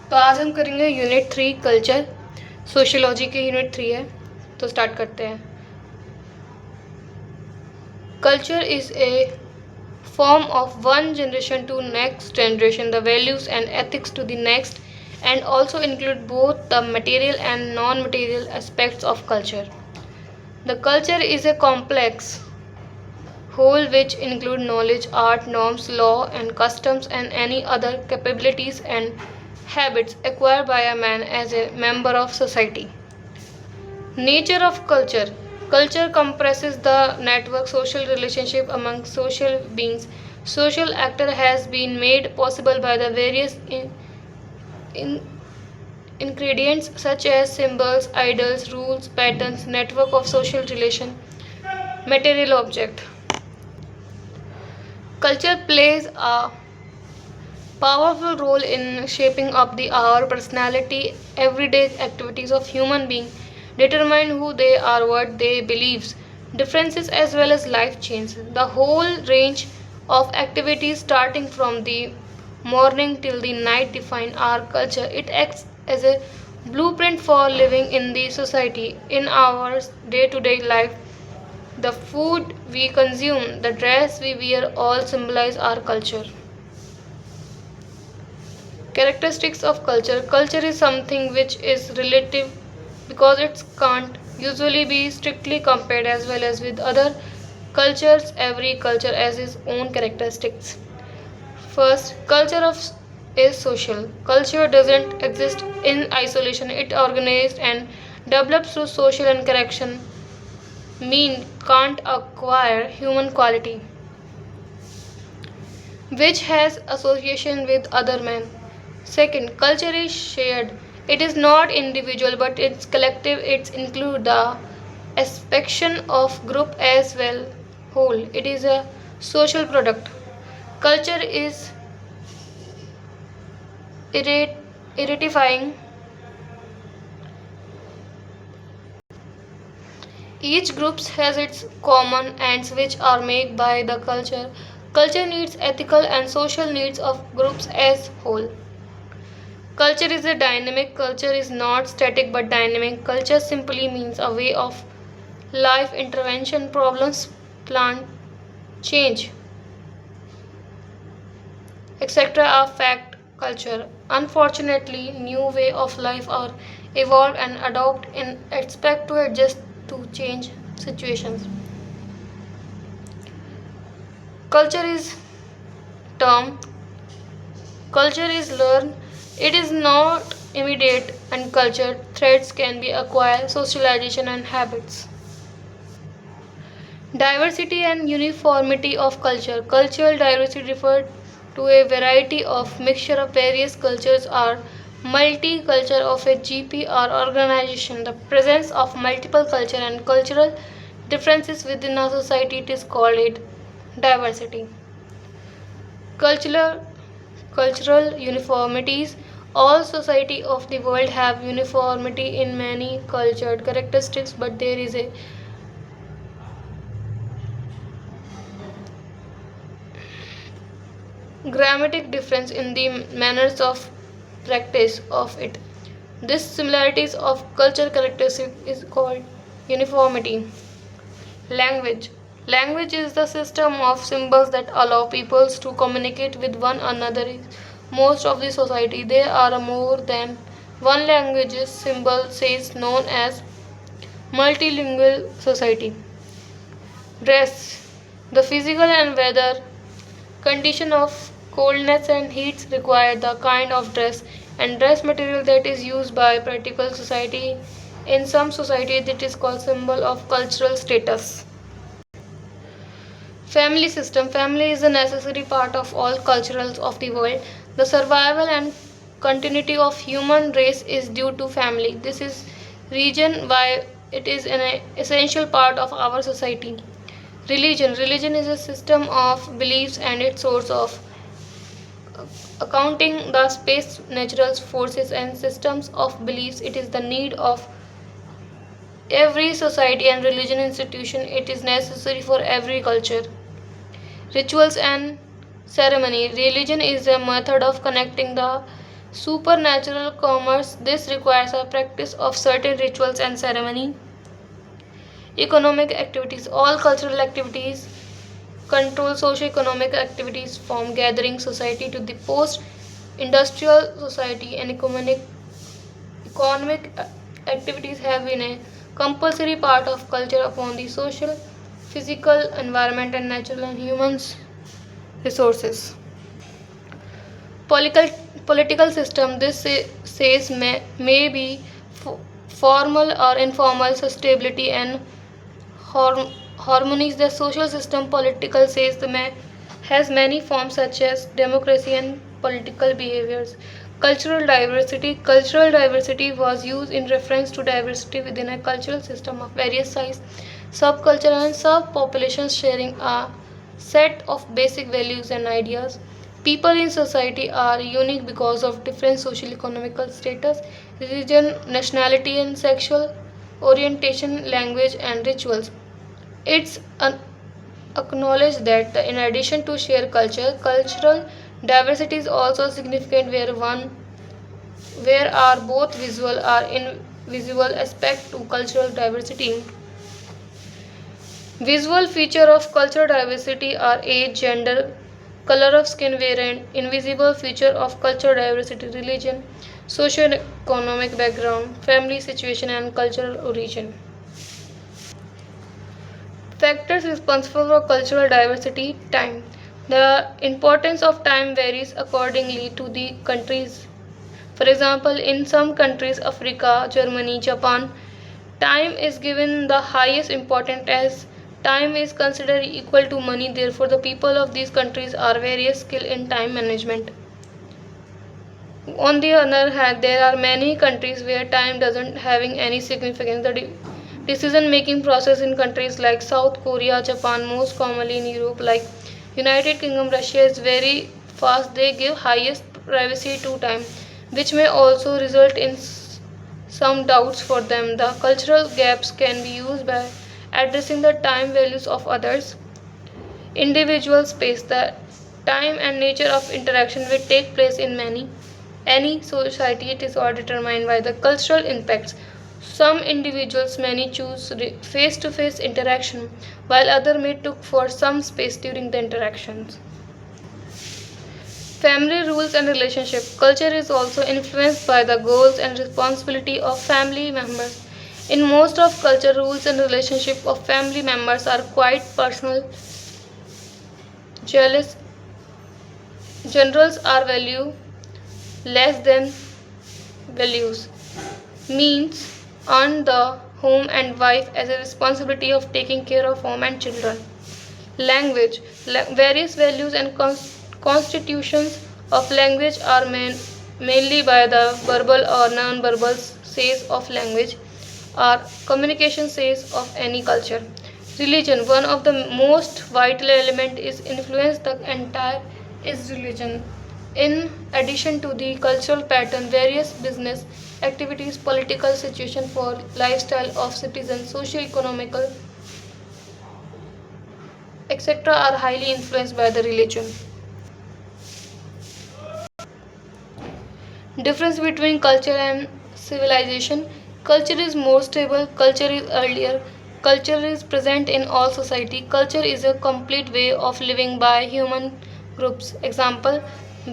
तो आज हम करेंगे यूनिट 3 कल्चर। सोशियोलॉजी के यूनिट 3 है, तो स्टार्ट करते हैं। Culture is a form of one generation to next generation, the values and ethics to the next, and also include both the material and non-material aspects of culture. The culture is a complex whole which include knowledge, art, norms, law and customs and any other capabilities and habits acquired by a man as a member of society. Nature of culture. Culture compresses the network social relationship among social beings. Social actor has been made possible by the various in ingredients such as symbols, idols, rules, patterns, network of social relation, material object. Culture plays a powerful role in shaping up the our personality. Everyday activities of human being determine who they are, what they believe, differences as well as life change. The whole range of activities starting from the morning till the night define our culture. It acts as a blueprint for living in the society. In our day-to-day life, the food we consume, the dress we wear all symbolize our culture. Characteristics of culture. Culture is something which is relative because it can't usually be strictly compared as well as with other cultures. Every culture has its own characteristics. First, culture of is social. Culture doesn't exist in isolation. It organized and developed through social interaction. Mean can't acquire human quality, which has association with other men. Second, culture is shared. It is not individual but it's collective. It includes the aspect of group as well whole. It is a social product. Culture is irratifying. Each group has its common ends which are made by the culture. Culture needs ethical and social needs of groups as whole. Culture is a dynamic. Culture is not static but dynamic. Culture simply means a way of life, intervention, problems, plant, change, etc. are fact. Culture. Unfortunately, new way of life are evolved and adopt in expect to adjust to change situations. Culture is term. Culture is learned. It is not immediate and culture threads can be acquired, socialization and habits. Diversity and uniformity of culture. Cultural diversity refers to a variety of mixture of various cultures or multicultural of a GP or organization. The presence of multiple culture and cultural differences within a society it is called it diversity. Cultural uniformities. All society of the world have uniformity in many cultured characteristics, but there is a grammatic difference in the manners of practice of it. This similarities of culture characteristic is called uniformity. Language. Language is the system of symbols that allow peoples to communicate with one another. Most of the society there are more than one language symbol says known as multilingual society. Dress. The physical and weather condition of coldness and heat require the kind of dress and dress material that is used by practical society. In some societies it is called symbol of cultural status. Family system. Family is a necessary part of all cultures of the world. The survival and continuity of human race is due to family. This is reason why it is an essential part of our society. Religion. Religion is a system of beliefs and its source of accounting the space, natural forces and systems of beliefs. It is the need of every society and religion institution. It is necessary for every culture. Rituals and ceremony. Religion is a method of connecting the Supernatural commerce. This requires a practice of certain rituals and ceremony. Economic activities. All cultural activities control socio-economic activities from gathering society to the post-industrial society, and economic activities have been a compulsory part of culture upon the social, physical environment and natural and human resources. Political political system. This says may be formal or informal stability and harmonies. The social system political says has many forms such as democracy and political behaviors. Cultural diversity. Cultural diversity was used in reference to diversity within a cultural system of various size, subculture and subpopulations sharing a set of basic values and ideas. People in society are unique because of different social economical status, religion, nationality and sexual orientation, language and rituals. It's acknowledged that in addition to shared culture, cultural diversity is also significant where are both visual or invisible aspect to cultural diversity. Visual feature of cultural diversity are age, gender, color of skin, variant, invisible feature of cultural diversity, religion, socio-economic background, family situation and cultural origin. Factors responsible for cultural diversity. Time. The importance of time varies accordingly to the countries. For example, in some countries, Africa, Germany, Japan, time is given the highest importance as time is considered equal to money. Therefore, the people of these countries are very skilled in time management. On the other hand, there are many countries where time doesn't having any significance. The decision making process in countries like South Korea, Japan, most commonly in Europe like United Kingdom, Russia is very fast. They give highest privacy to time, which may also result in some doubts for them. The cultural gaps can be used by addressing the time values of others. Individual space. The time and nature of interaction will take place in any society. It is all determined by the cultural impacts. Some individuals may choose face-to-face interaction, while others may look for some space during the interactions. Family rules and relationship. Culture is also influenced by the goals and responsibility of family members. In most of culture, rules and relationship of family members are quite personal. Jealous generals are value less than values. Means on the home and wife as a responsibility of taking care of home and children. Language. Various values and constitutions of language are mainly by the verbal or non-verbal says of language or communication says of any culture. Religion. One of the most vital element is influence the entire is religion. In addition to the cultural pattern, various business activities, political situation for lifestyle of citizens, socio-economical, etc. are highly influenced by the religion. Difference between culture and civilization. Culture is more stable, culture is earlier, culture is present in all society. Culture is a complete way of living by human groups. Example,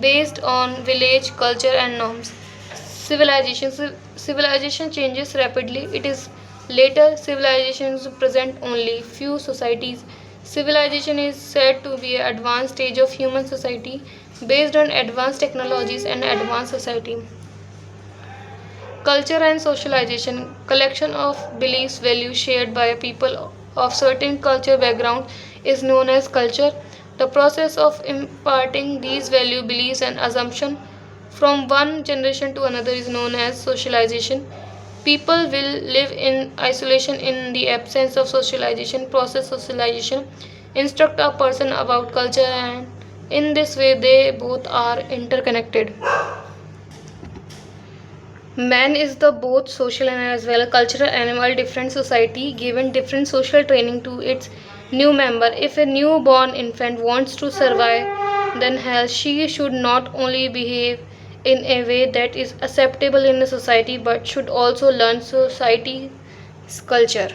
based on village culture and norms. Civilization. Civilization changes rapidly. It is later civilizations present only few societies. Civilization is said to be an advanced stage of human society based on advanced technologies and advanced society. Culture and socialization. Collection of beliefs, values shared by people of certain culture background is known as culture. The process of imparting these value, beliefs and assumption from one generation to another is known as socialization. People will live in isolation in the absence of socialization. Process socialization instruct a person about culture and in this way they both are interconnected. Man is the both social and as well a cultural animal. Different society given different social training to its new member. If a newborn infant wants to survive, then she should not only behave in a way that is acceptable in a society but should also learn society's culture.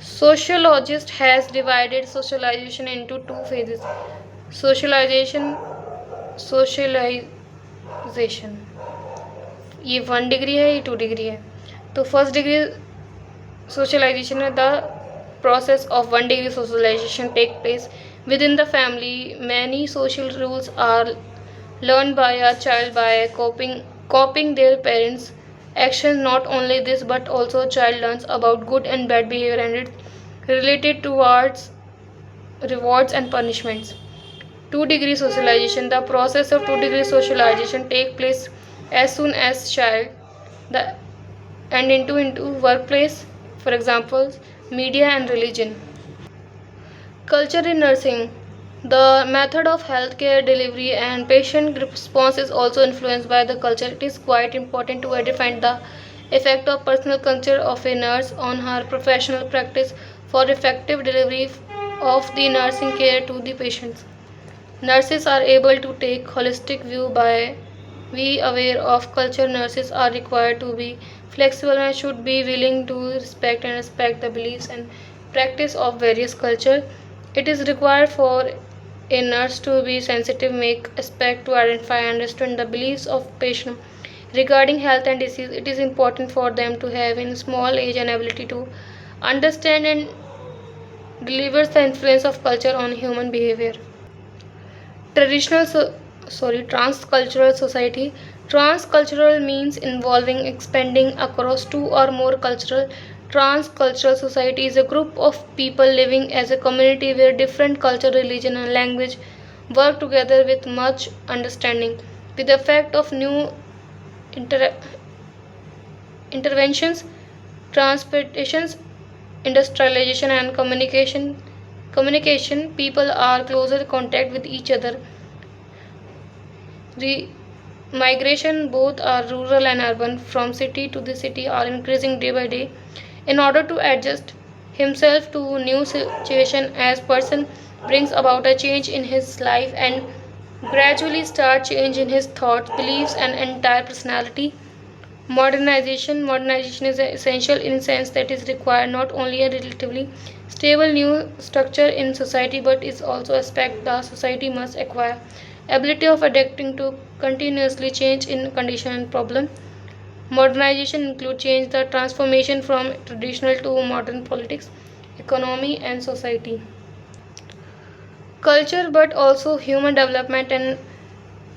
Sociologist has divided socialization into two phases. Socialization socialization ये 1 degree है, ये 2 degree है. तो first degree socialization है the process of 1 degree socialization take place within the family. Many social rules are learned by a child by copying their parents' actions. Not only this, but also a child learns about good and bad behavior and its related towards rewards and punishments. 2 degree socialization. The process of 2 degree socialization take place as soon as child the and into workplace, for example, media and religion. Culture in nursing. The method of healthcare delivery and patient response is also influenced by the culture. It is quite important to identify the effect of personal culture of a nurse on her professional practice for effective delivery of the nursing care to the patients. Nurses are able to take holistic view by be aware of culture. Nurses are required to be flexible and should be willing to respect the beliefs and practice of various culture. It is required for a nurse to be sensitive, make respect to identify and understand the beliefs of patient regarding health and disease. It is important for them to have in small age an ability to understand and delivers the influence of culture on human behavior. Transcultural society. Transcultural means involving expanding across two or more cultural. Transcultural society is a group of people living as a community where different culture, religion and language work together with much understanding. With the effect of new inter- interventions, transportations, industrialization and communication, people are closer contact with each other. Migration, both are rural and urban, from city to the city, are increasing day by day. In order to adjust himself to new situation, as person brings about a change in his life and gradually start change in his thoughts, beliefs and entire personality. Modernization is essential in a sense that is required not only a relatively stable new structure in society but is also aspect the society must acquire ability of adapting to continuously change in condition and problem. Modernization includes change the transformation from traditional to modern politics, economy and society. Culture but also human development and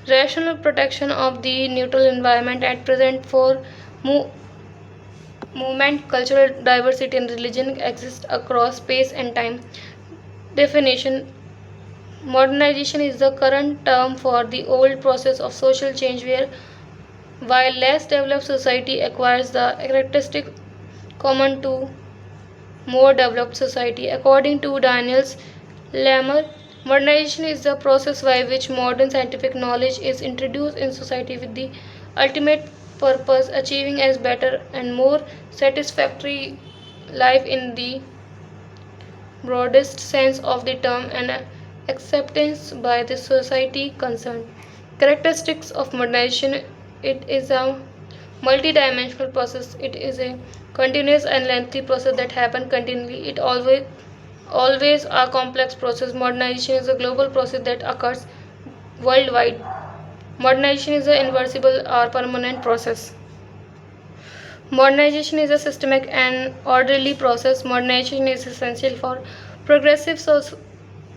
rational protection of the neutral environment at present for movement, cultural diversity and religion exist across space and time. Definition. Modernization is the current term for the old process of social change where while less developed society acquires the characteristic common to more developed society. According to Daniels Lammer, modernization is the process by which modern scientific knowledge is introduced in society with the ultimate purpose achieving as better and more satisfactory life in the broadest sense of the term and acceptance by the society concerned. Characteristics of modernization. It is a multidimensional process. It is a continuous and lengthy process that happens continually. It always a complex process. Modernization is a global process that occurs worldwide. Modernization is an irreversible or permanent process. Modernization is a systemic and orderly process. Modernization is essential for progressive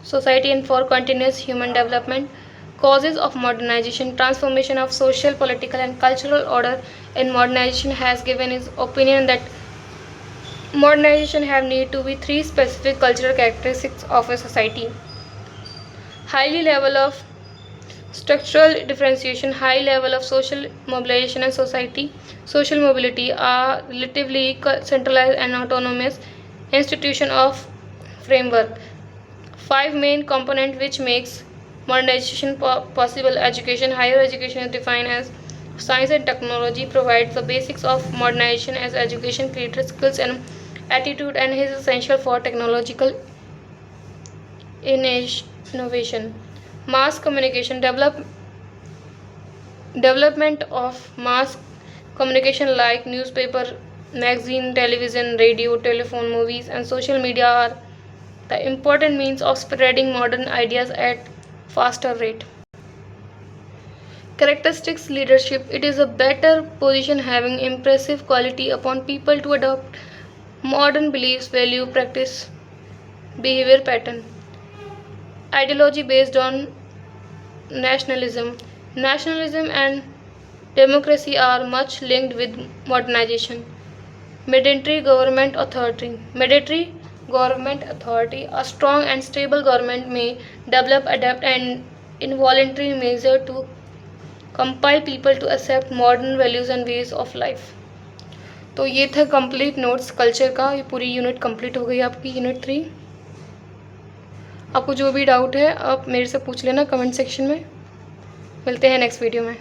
society and for continuous human development. Causes of modernization. Transformation of social, political and cultural order in modernization has given his opinion that modernization have need to be three specific cultural characteristics of a society. Highly level of structural differentiation, high level of social mobilization and social mobility are relatively centralized and autonomous institution of framework. Five main components which makes modernization possible. Education. Higher education is defined as science and technology provides the basics of modernization as education creates skills and attitude and is essential for technological innovation. Mass communication. Development of mass communication like newspaper, magazine, television, radio, telephone, movies, and social media are the important means of spreading modern ideas at faster rate. Characteristics leadership. It is a better position having impressive quality upon people to adopt modern beliefs, value, practice, behavior pattern. Ideology based on nationalism. Nationalism and democracy are much linked with modernization. Military government authority. Military government authority. A strong and stable government may develop, adapt, and involuntary measure to compile people to accept modern values and ways of life. तो ये था complete notes culture का। ये पूरी unit complete हो गई आपकी, unit 3। आपको जो भी डाउट है आप मेरे से पूछ लेना कमेंट सेक्शन में। मिलते हैं नेक्स्ट वीडियो में।